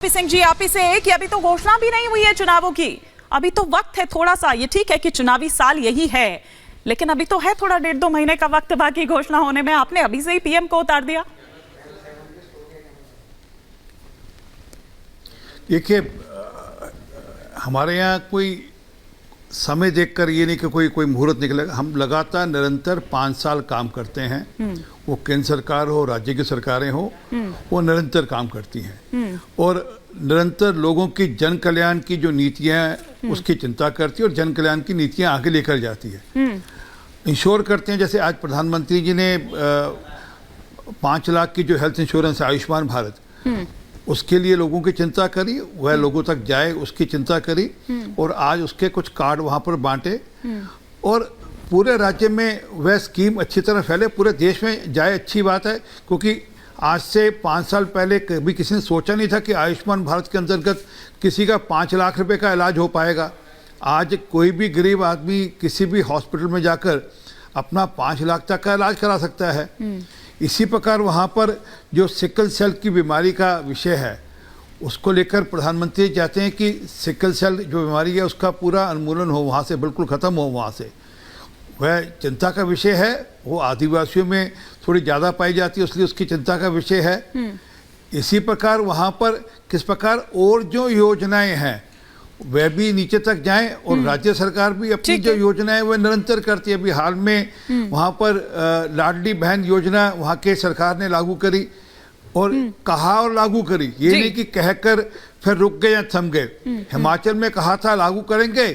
सिंह जी, आप ही से कि अभी तो घोषणा भी नहीं हुई है चुनावों की, अभी तो वक्त है थोड़ा सा। ये ठीक है कि चुनावी साल यही है, लेकिन अभी तो है थोड़ा 1.5-2 महीने का वक्त बाकी घोषणा होने में। आपने अभी से ही पीएम को उतार दिया। देखिए, हमारे यहाँ कोई समय देखकर ये नहीं कि कोई मुहूर्त निकलेगा। हम लगातार निरंतर 5 साल काम करते हैं। वो केंद्र सरकार हो, राज्य की सरकारें हो, वो निरंतर काम करती हैं और निरंतर लोगों की जन कल्याण की जो नीतियां हैं उसकी चिंता करती है और जन कल्याण की नीतियां आगे लेकर जाती है। इंश्योर करते हैं, जैसे आज प्रधानमंत्री जी ने 5 लाख की जो हेल्थ इंश्योरेंस है, आयुष्मान भारत, उसके लिए लोगों की चिंता करी, वह लोगों तक जाए उसकी चिंता करी और आज उसके कुछ कार्ड वहाँ पर बांटे और पूरे राज्य में वह स्कीम अच्छी तरह फैले, पूरे देश में जाए। अच्छी बात है, क्योंकि आज से 5 साल पहले कभी किसी ने सोचा नहीं था कि आयुष्मान भारत के अंतर्गत किसी का 5 लाख रुपए का इलाज हो पाएगा। आज कोई भी गरीब आदमी किसी भी हॉस्पिटल में जाकर अपना 5 लाख तक का इलाज करा सकता है। इसी प्रकार वहाँ पर जो सिकल सेल की बीमारी का विषय है, उसको लेकर प्रधानमंत्री चाहते हैं कि सिकल सेल जो बीमारी है उसका पूरा उन्मूलन हो, वहाँ से बिल्कुल ख़त्म हो। वहाँ से वह चिंता का विषय है। वो आदिवासियों में थोड़ी ज़्यादा पाई जाती है, इसलिए उसकी चिंता का विषय है। इसी प्रकार वहाँ पर किस प्रकार और जो योजनाएं हैं वह भी नीचे तक जाएं और राज्य सरकार भी अपनी जो योजनाएं वह निरंतर करती है। अभी हाल में वहाँ पर लाडली बहन योजना वहाँ के सरकार ने लागू करी और कहा और लागू करी, ये नहीं कि कहकर फिर रुक गए या थम गए। हिमाचल में कहा था लागू करेंगे,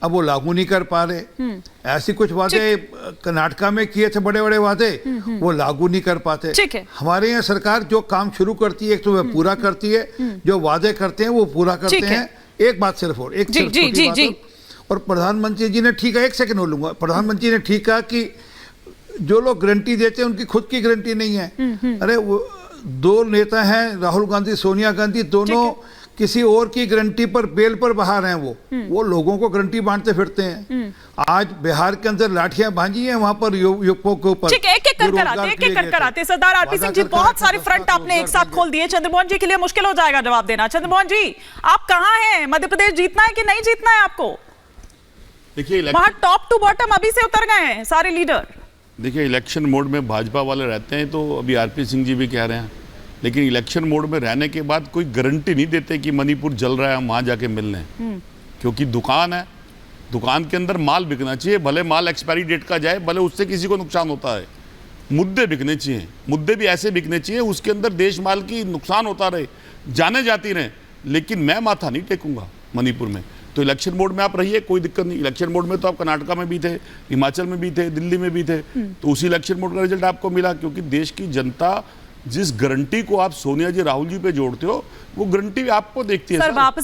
अब वो लागू नहीं कर पा रहे। ऐसी कुछ वादे कर्नाटका में किए थे, बड़े बड़े वादे, वो लागू नहीं कर पाते। हमारे यहाँ सरकार जो काम शुरू करती है एक तो वह पूरा करती है, जो वादे करते हैं वो पूरा करते हैं। एक बात सिर्फ और एक छोटी बात और प्रधानमंत्री जी ने ठीक है, 1 सेकंड हो लूंगा। प्रधानमंत्री ने ठीक कहा कि जो लोग गारंटी देते हैं उनकी खुद की गारंटी नहीं है। अरे वो 2 नेता हैं, राहुल गांधी, सोनिया गांधी, दोनों किसी और की गारंटी पर बेल पर बाहर हैं। वो लोगों को गारंटी बांटते फिरते हैं। आज बिहार के अंदर लाठियां भांजी हैं वहां पर युवकों के ऊपर। एक एक कर कराते सरदार आरपी सिंह जी, बहुत सारे फ्रंट आपने एक साथ खोल दिए। चंद्रमोहन जी के लिए मुश्किल हो जाएगा जवाब देना। चंद्रमोहन जी, आप कहां हैं? मध्य प्रदेश जीतना है कि नहीं जीतना है आपको? देखिए, वहां टॉप टू बॉटम अभी से उतर गए हैं सारे लीडर। देखिए, इलेक्शन मोड में भाजपा वाले रहते हैं, तो अभी आरपी सिंह जी भी कह रहे हैं, लेकिन इलेक्शन मोड में रहने के बाद कोई गारंटी नहीं देते कि मणिपुर जल रहा है हम वहाँ जाके मिल लें। क्योंकि दुकान है, दुकान के अंदर माल बिकना चाहिए, भले माल एक्सपायरी डेट का जाए, भले उससे किसी को नुकसान होता है। मुद्दे बिकने चाहिए, मुद्दे भी ऐसे बिकने चाहिए उसके अंदर देश माल की नुकसान होता रहे, जाने जाती रहे, लेकिन मैं माथा नहीं टेकूंगा मणिपुर में। तो इलेक्शन मोड में आप रहिए, कोई दिक्कत नहीं। इलेक्शन मोड में तो आप कर्नाटका में भी थे, हिमाचल में भी थे, दिल्ली में भी थे, तो उसी इलेक्शन मोड का रिजल्ट आपको मिला। क्योंकि देश की जनता जिस गारंटी को आप सोनिया जी, राहुल जी पे जोड़ते हो, वो गारंटी आपको देखती है। सर वापस